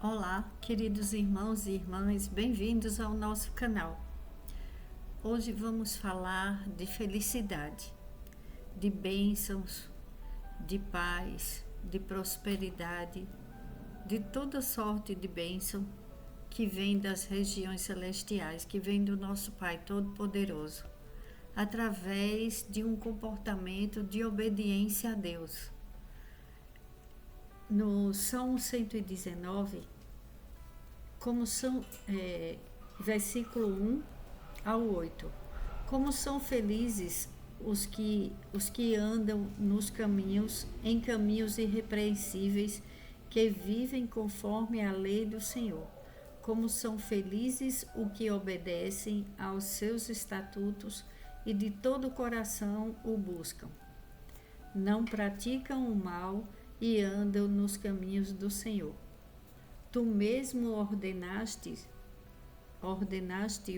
Olá, queridos irmãos e irmãs, bem-vindos ao nosso canal. Hoje vamos falar de felicidade, de bênçãos, de paz, de prosperidade, de toda sorte de bênção que vem das regiões celestiais, que vem do nosso Pai Todo-Poderoso, através de um comportamento de obediência a Deus. No Salmo 119, versículo 1 ao 8. Como são felizes os que andam em caminhos irrepreensíveis, que vivem conforme a lei do Senhor. Como são felizes os que obedecem aos seus estatutos e de todo o coração o buscam. Não praticam o mal e andam nos caminhos do Senhor. Tu mesmo ordenaste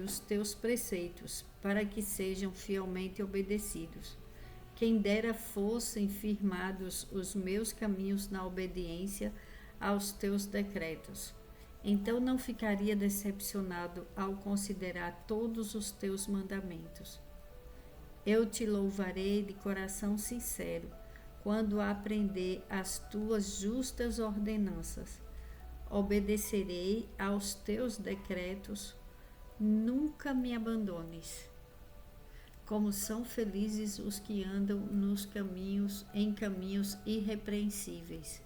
os teus preceitos, para que sejam fielmente obedecidos. Quem dera fossem firmados os meus caminhos na obediência aos teus decretos. Então não ficaria decepcionado ao considerar todos os teus mandamentos. Eu te louvarei de coração sincero, quando aprender as tuas justas ordenanças. Obedecerei aos teus decretos, nunca me abandones. Como são felizes os que andam em caminhos irrepreensíveis,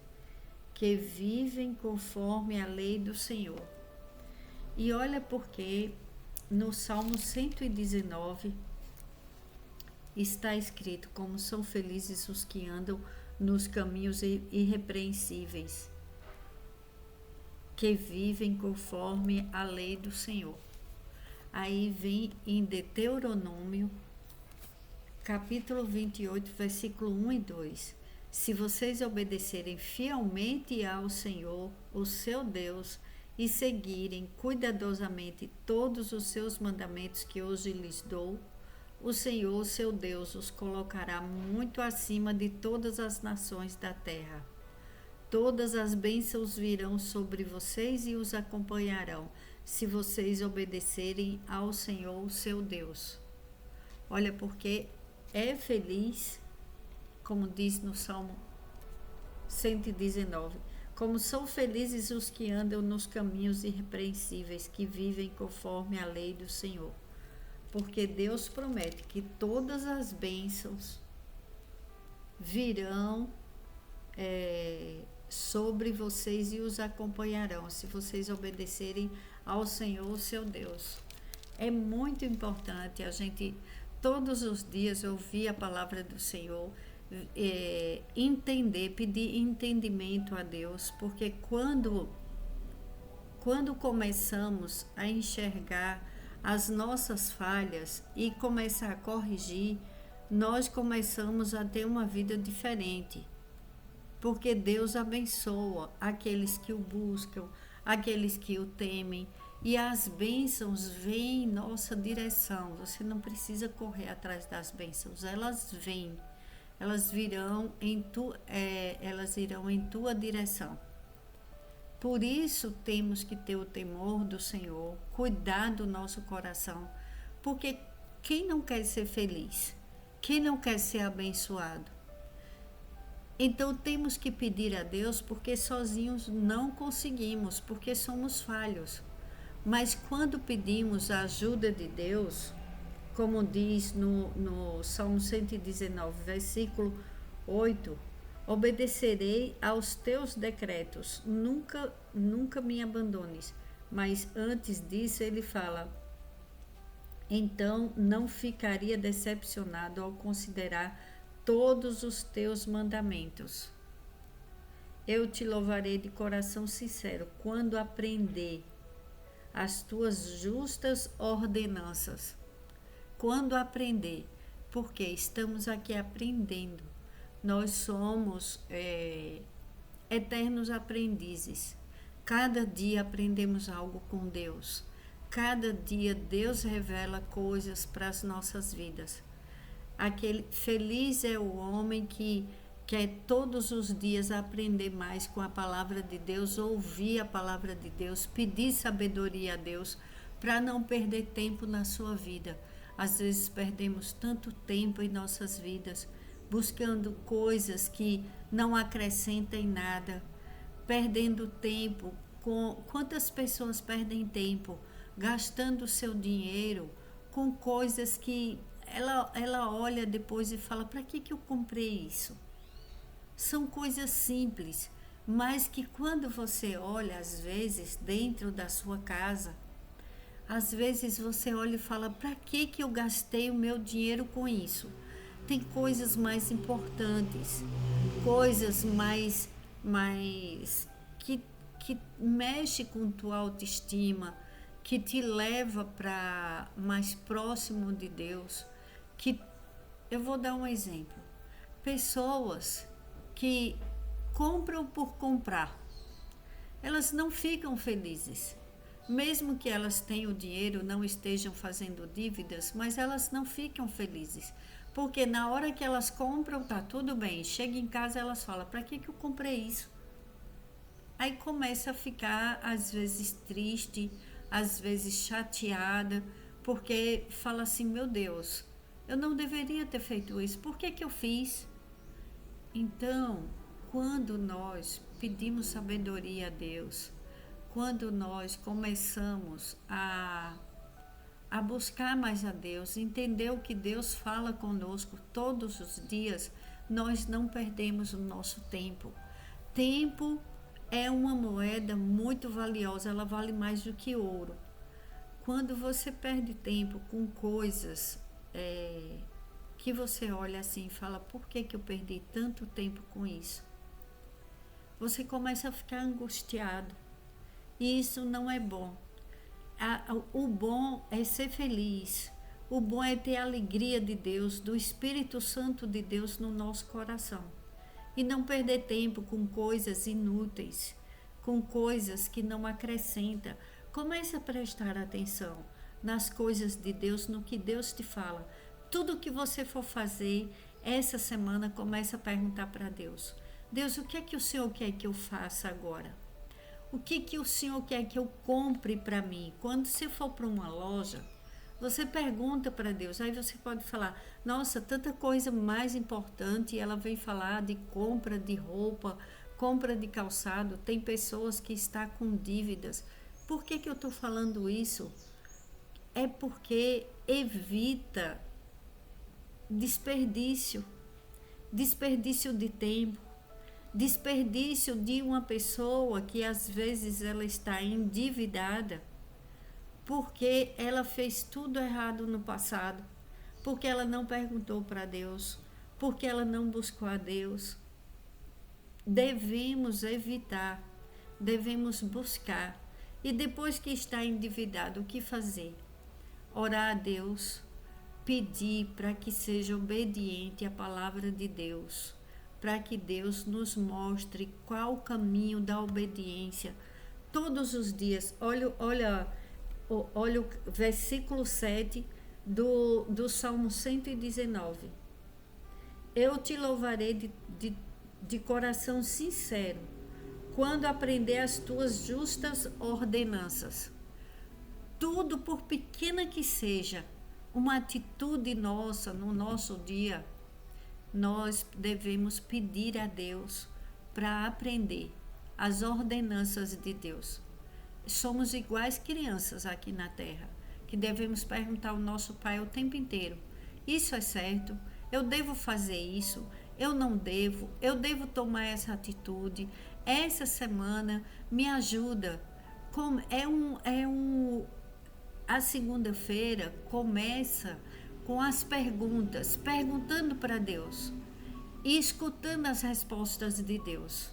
que vivem conforme a lei do Senhor. E olha porque no Salmo 119 está escrito: como são felizes os que andam nos caminhos irrepreensíveis, que vivem conforme a lei do Senhor. Aí vem em Deuteronômio, capítulo 28, versículo 1 e 2. Se vocês obedecerem fielmente ao Senhor, o seu Deus, e seguirem cuidadosamente todos os seus mandamentos que hoje lhes dou, o Senhor, seu Deus, os colocará muito acima de todas as nações da terra. Todas as bênçãos virão sobre vocês e os acompanharão, se vocês obedecerem ao Senhor, seu Deus. Olha, porque é feliz, como diz no Salmo 119, como são felizes os que andam nos caminhos irrepreensíveis, que vivem conforme a lei do Senhor. Porque Deus promete que todas as bênçãos virão sobre vocês e os acompanharão, se vocês obedecerem ao Senhor, seu Deus. É muito importante a gente todos os dias ouvir a palavra do Senhor, entender, pedir entendimento a Deus, porque quando começamos a enxergar as nossas falhas e começar a corrigir, nós começamos a ter uma vida diferente. Porque Deus abençoa aqueles que o buscam, aqueles que o temem, e as bênçãos vêm em nossa direção. Você não precisa correr atrás das bênçãos, elas vêm, elas irão em tua direção. Por isso temos que ter o temor do Senhor, cuidar do nosso coração, porque quem não quer ser feliz? Quem não quer ser abençoado? Então temos que pedir a Deus, porque sozinhos não conseguimos, porque somos falhos. Mas quando pedimos a ajuda de Deus, como diz no Salmo 119, versículo 8, obedecerei aos teus decretos, nunca me abandones. Mas antes disso ele fala: então não ficaria decepcionado ao considerar todos os teus mandamentos. Eu te louvarei de coração sincero quando aprender as tuas justas ordenanças. Quando aprender, porque estamos aqui aprendendo. Nós somos eternos aprendizes. Cada dia aprendemos algo com Deus. Cada dia Deus revela coisas para as nossas vidas. Feliz é o homem que quer todos os dias aprender mais com a palavra de Deus, ouvir a palavra de Deus, pedir sabedoria a Deus, para não perder tempo na sua vida. Às vezes perdemos tanto tempo em nossas vidas, buscando coisas que não acrescentam em nada, perdendo tempo. Quantas pessoas perdem tempo gastando seu dinheiro com coisas que ela olha depois e fala, para que eu comprei isso? São coisas simples, mas que quando você olha, às vezes, dentro da sua casa, às vezes você olha e fala, para que eu gastei o meu dinheiro com isso? Tem coisas mais importantes, coisas mais que mexe com tua autoestima, que te leva para mais próximo de Deus. Que eu vou dar um exemplo. Pessoas que compram por comprar, elas não ficam felizes. Mesmo que elas tenham dinheiro, não estejam fazendo dívidas, mas elas não ficam felizes. Porque na hora que elas compram, tá tudo bem. Chega em casa, elas falam, para que eu comprei isso? Aí começa a ficar, às vezes, triste, às vezes chateada, porque fala assim, meu Deus, eu não deveria ter feito isso, por que eu fiz? Então, quando nós pedimos sabedoria a Deus, quando nós começamos a buscar mais a Deus, entender o que Deus fala conosco todos os dias, nós não perdemos o nosso tempo. Tempo é uma moeda muito valiosa, ela vale mais do que ouro. Quando você perde tempo com coisas que você olha assim e fala, por que eu perdi tanto tempo com isso? Você começa a ficar angustiado. E isso não é bom. O bom é ser feliz. O bom é ter a alegria de Deus, do Espírito Santo de Deus no nosso coração. E não perder tempo com coisas inúteis, com coisas que não acrescentam. Comece a prestar atenção nas coisas de Deus, no que Deus te fala. Tudo que você for fazer essa semana, comece a perguntar para Deus. Deus, o que é que o Senhor quer que eu faça agora? O que o Senhor quer que eu compre para mim? Quando você for para uma loja, você pergunta para Deus. Aí você pode falar, nossa, tanta coisa mais importante. E ela vem falar de compra de roupa, compra de calçado. Tem pessoas que estão com dívidas. Por que eu estou falando isso? É porque evita desperdício de tempo, desperdício de uma pessoa que às vezes ela está endividada porque ela fez tudo errado no passado, porque ela não perguntou para Deus, porque ela não buscou a Deus. Devemos evitar, devemos buscar. E depois que está endividado, o que fazer? Orar a Deus, pedir para que seja obediente à palavra de Deus, para que Deus nos mostre qual o caminho da obediência todos os dias. Olha o versículo 7 do Salmo 119. Eu te louvarei de coração sincero, quando aprender as tuas justas ordenanças. Tudo, por pequena que seja, uma atitude nossa no nosso dia, nós devemos pedir a Deus para aprender as ordenanças de Deus. Somos iguais crianças aqui na terra, que devemos perguntar ao nosso Pai o tempo inteiro, isso é certo? Eu devo fazer isso? Eu não devo? Eu devo tomar essa atitude? Essa semana me ajuda. A segunda-feira começa com as perguntas, perguntando para Deus e escutando as respostas de Deus.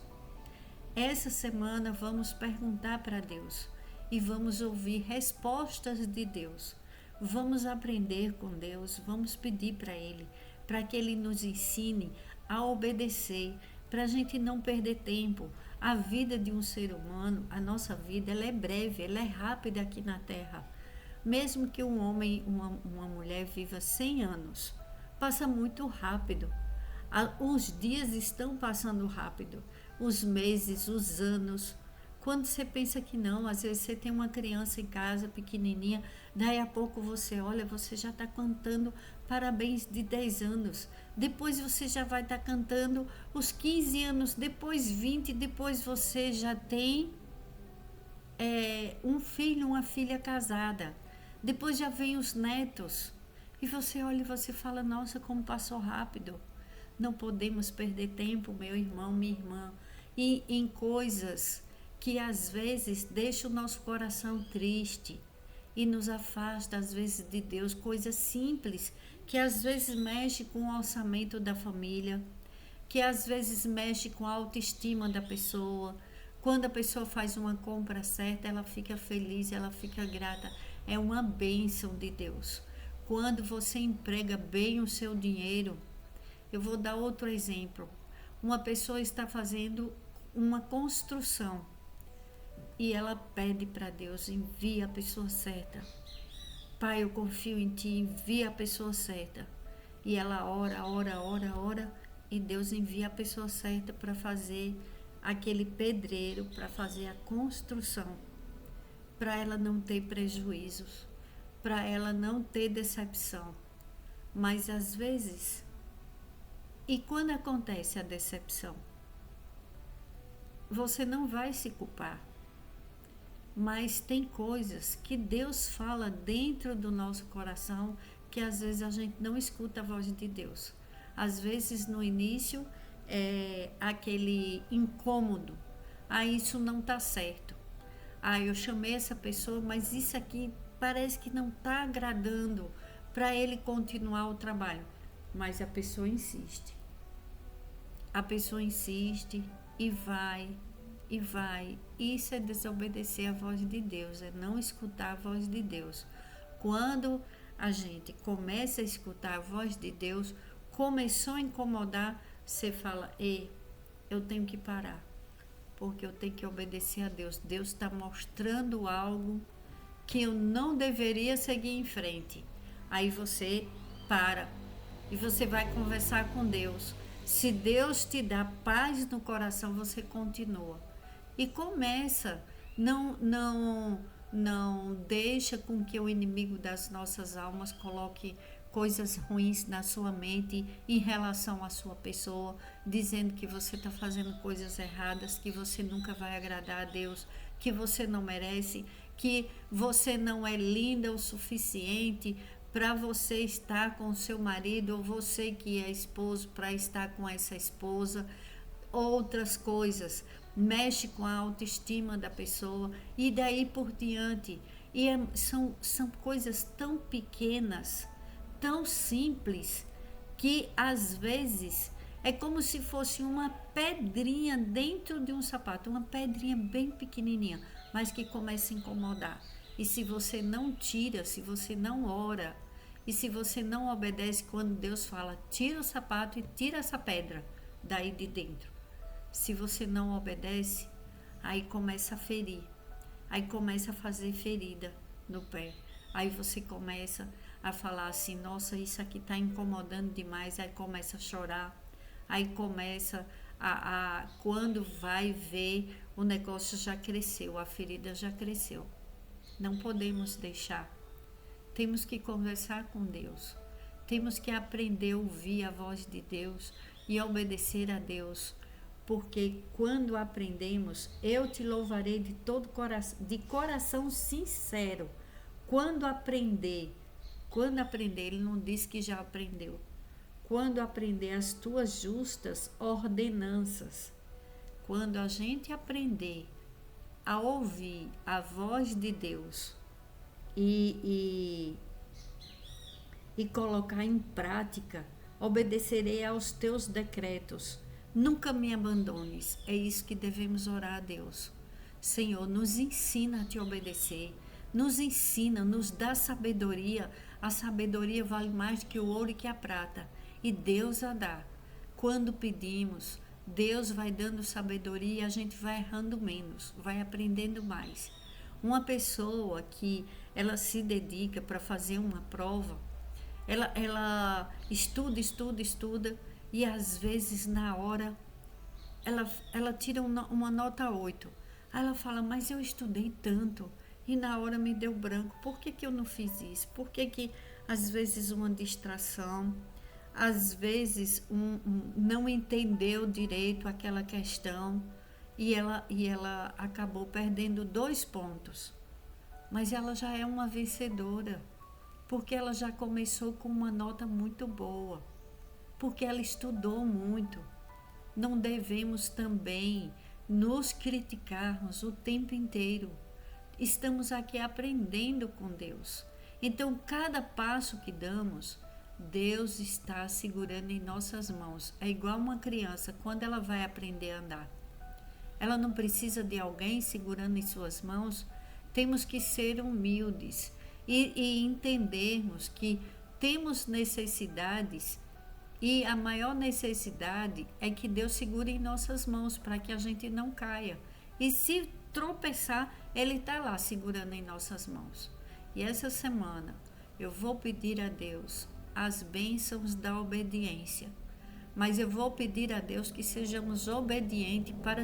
Essa semana vamos perguntar para Deus e vamos ouvir respostas de Deus. Vamos aprender com Deus, vamos pedir para Ele, para que Ele nos ensine a obedecer, para a gente não perder tempo. A vida de um ser humano, a nossa vida, ela é breve, ela é rápida aqui na Terra. Mesmo que um homem, uma mulher viva 100 anos, passa muito rápido. Os dias estão passando rápido, os meses, os anos. Quando você pensa que não, às vezes você tem uma criança em casa pequenininha, daí a pouco você olha, você já está cantando parabéns de 10 anos. Depois você já vai estar cantando os 15 anos, depois 20, depois você já tem um filho, uma filha casada. Depois já vem os netos. E você olha e você fala, nossa, como passou rápido. Não podemos perder tempo, meu irmão, minha irmã, em coisas que às vezes deixam o nosso coração triste e nos afasta às vezes de Deus, coisas simples que às vezes mexe com o orçamento da família, que às vezes mexe com a autoestima da pessoa. Quando a pessoa faz uma compra certa, ela fica feliz, ela fica grata. É uma bênção de Deus. Quando você emprega bem o seu dinheiro, eu vou dar outro exemplo. Uma pessoa está fazendo uma construção e ela pede para Deus, envia a pessoa certa. Pai, eu confio em ti, envia a pessoa certa. E ela ora, e Deus envia a pessoa certa para fazer aquele pedreiro, para fazer a construção, para ela não ter prejuízos, para ela não ter decepção. Mas às vezes, e quando acontece a decepção, você não vai se culpar. Mas tem coisas que Deus fala dentro do nosso coração que às vezes a gente não escuta a voz de Deus. Às vezes no início é aquele incômodo. Isso não está certo. Eu chamei essa pessoa, mas isso aqui parece que não está agradando para ele continuar o trabalho. Mas a pessoa insiste. A pessoa insiste e vai. Isso é desobedecer a voz de Deus, é não escutar a voz de Deus. Quando a gente começa a escutar a voz de Deus, começou a incomodar, você fala, eu tenho que parar, porque eu tenho que obedecer a Deus. Deus está mostrando algo que eu não deveria seguir em frente. Aí você para e você vai conversar com Deus. Se Deus te dá paz no coração, você continua. E começa, não deixa com que o inimigo das nossas almas coloque coisas ruins na sua mente em relação à sua pessoa, dizendo que você está fazendo coisas erradas, que você nunca vai agradar a Deus, que você não merece, que você não é linda o suficiente para você estar com o seu marido, ou você que é esposo para estar com essa esposa. Outras coisas, mexe com a autoestima da pessoa e daí por diante. E são coisas tão pequenas, tão simples, que às vezes é como se fosse uma pedrinha dentro de um sapato, uma pedrinha bem pequenininha, mas que começa a incomodar. E se você não tira, se você não ora, e se você não obedece quando Deus fala, tira o sapato e tira essa pedra daí de dentro. Se você não obedece, aí começa a ferir, aí começa a fazer ferida no pé. Aí você começa a falar assim, nossa, isso aqui está incomodando demais. Aí começa a chorar, aí começa quando vai ver, o negócio já cresceu, a ferida já cresceu. Não podemos deixar. Temos que conversar com Deus. Temos que aprender a ouvir a voz de Deus e obedecer a Deus. Porque quando aprendemos, eu te louvarei de todo coração, de coração sincero. Quando aprender, ele não diz que já aprendeu. Quando aprender as tuas justas ordenanças, quando a gente aprender a ouvir a voz de Deus e colocar em prática, obedecerei aos teus decretos. Nunca me abandones. É isso que devemos orar a Deus. Senhor, nos ensina a te obedecer. Nos ensina, nos dá sabedoria. A sabedoria vale mais do que o ouro e que a prata. E Deus a dá. Quando pedimos, Deus vai dando sabedoria e a gente vai errando menos, vai aprendendo mais. Uma pessoa que ela se dedica para fazer uma prova, ela estuda E às vezes na hora ela tira uma nota 8. Aí ela fala, mas eu estudei tanto e na hora me deu branco. Por que eu não fiz isso? Por que às vezes uma distração, às vezes não entendeu direito aquela questão e ela acabou perdendo 2 pontos. Mas ela já é uma vencedora, porque ela já começou com uma nota muito boa, porque ela estudou muito. Não devemos também nos criticarmos o tempo inteiro. Estamos aqui aprendendo com Deus. Então, cada passo que damos, Deus está segurando em nossas mãos. É igual uma criança, quando ela vai aprender a andar. Ela não precisa de alguém segurando em suas mãos. Temos que ser humildes e entendermos que temos necessidades, e a maior necessidade é que Deus segure em nossas mãos para que a gente não caia. E se tropeçar, Ele está lá segurando em nossas mãos. E essa semana eu vou pedir a Deus as bênçãos da obediência. Mas eu vou pedir a Deus que sejamos obedientes para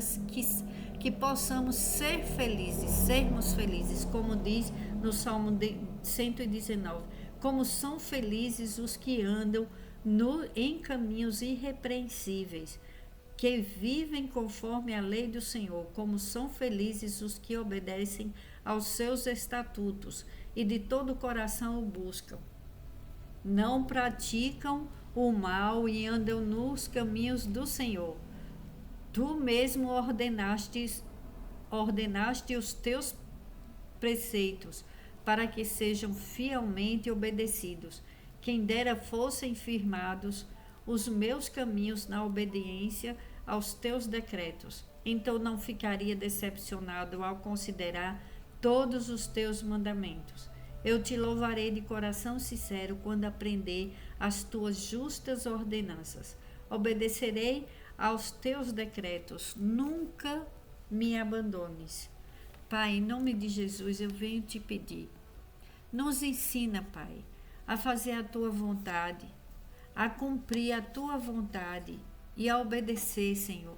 que possamos ser felizes, sermos felizes, como diz no Salmo 119. Como são felizes os que andam em caminhos irrepreensíveis, que vivem conforme a lei do Senhor, como são felizes os que obedecem aos seus estatutos e de todo o coração o buscam. Não praticam o mal e andam nos caminhos do Senhor. Tu mesmo ordenaste os teus preceitos para que sejam fielmente obedecidos. Quem dera fossem firmados os meus caminhos na obediência aos teus decretos. Então não ficaria decepcionado ao considerar todos os teus mandamentos. Eu te louvarei de coração sincero quando aprender as tuas justas ordenanças. Obedecerei aos teus decretos. Nunca me abandones. Pai, em nome de Jesus, eu venho te pedir. Nos ensina, Pai, a fazer a tua vontade, a cumprir a tua vontade e a obedecer, Senhor.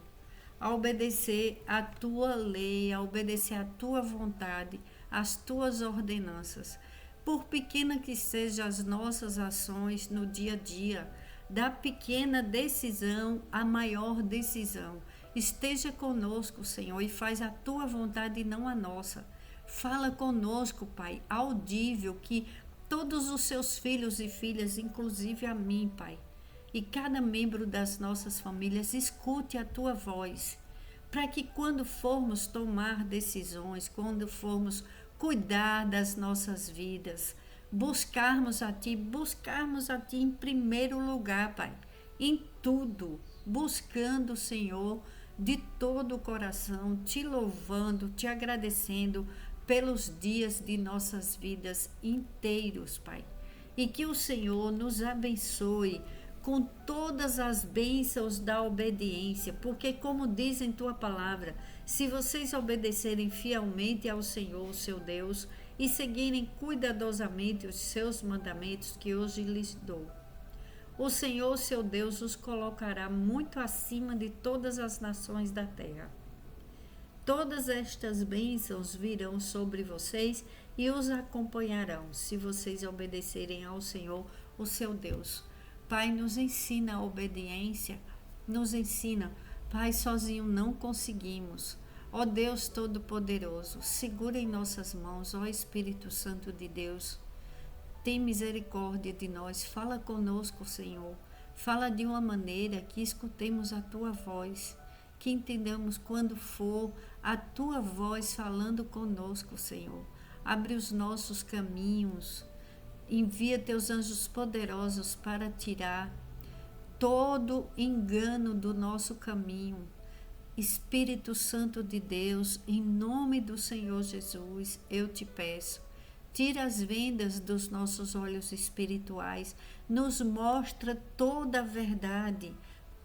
A obedecer a tua lei, a obedecer a tua vontade, as tuas ordenanças. Por pequena que sejam as nossas ações no dia a dia, da pequena decisão à maior decisão, esteja conosco, Senhor, e faz a tua vontade e não a nossa. Fala conosco, Pai, audível, que todos os seus filhos e filhas, inclusive a mim, Pai, e cada membro das nossas famílias, escute a tua voz, para que quando formos tomar decisões, quando formos cuidar das nossas vidas, buscarmos a Ti em primeiro lugar, Pai, em tudo, buscando, Senhor, de todo o coração, Te louvando, Te agradecendo pelos dias de nossas vidas inteiros, Pai. E que o Senhor nos abençoe com todas as bênçãos da obediência, porque como diz em tua palavra, se vocês obedecerem fielmente ao Senhor, seu Deus, e seguirem cuidadosamente os seus mandamentos que hoje lhes dou, o Senhor, seu Deus, os colocará muito acima de todas as nações da terra. Todas estas bênçãos virão sobre vocês e os acompanharão, se vocês obedecerem ao Senhor, o seu Deus. Pai, nos ensina a obediência, nos ensina. Pai, sozinho não conseguimos. Ó Deus Todo-Poderoso, segura em nossas mãos, ó Espírito Santo de Deus. Tem misericórdia de nós, fala conosco, Senhor. Fala de uma maneira que escutemos a Tua voz, que entendamos quando for a Tua voz falando conosco, Senhor. Abre os nossos caminhos. Envia teus anjos poderosos para tirar todo engano do nosso caminho. Espírito Santo de Deus, em nome do Senhor Jesus, eu te peço, tira as vendas dos nossos olhos espirituais, nos mostra toda a verdade,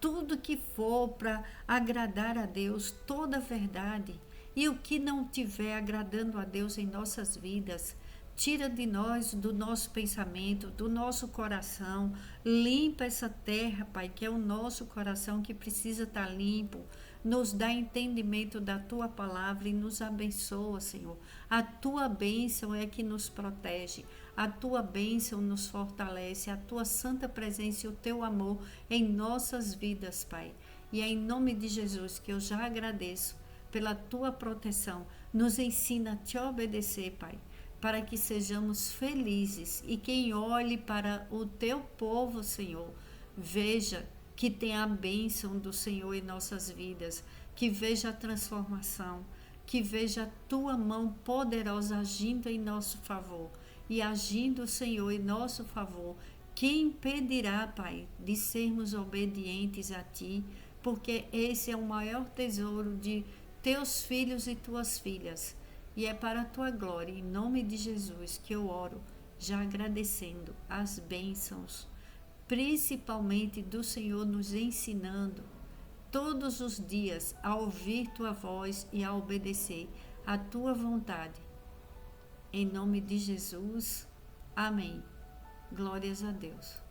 tudo que for para agradar a Deus, toda a verdade. E o que não estiver agradando a Deus em nossas vidas, Tira de nós, do nosso pensamento, do nosso coração. Limpa essa terra, Pai, que é o nosso coração que precisa estar limpo. Nos dá entendimento da Tua palavra e nos abençoa, Senhor. A Tua bênção é que nos protege. A Tua bênção nos fortalece. A Tua santa presença e o Teu amor em nossas vidas, Pai. E é em nome de Jesus que eu já agradeço pela Tua proteção. Nos ensina a Te obedecer, Pai, para que sejamos felizes e quem olhe para o Teu povo, Senhor, veja que tem a bênção do Senhor em nossas vidas, que veja a transformação, que veja a Tua mão poderosa agindo em nosso favor e agindo, Senhor, em nosso favor. Quem impedirá, Pai, de sermos obedientes a Ti, porque esse é o maior tesouro de Teus filhos e Tuas filhas. E é para a Tua glória, em nome de Jesus, que eu oro, já agradecendo as bênçãos, principalmente do Senhor nos ensinando todos os dias a ouvir Tua voz e a obedecer a Tua vontade. Em nome de Jesus, amém. Glórias a Deus.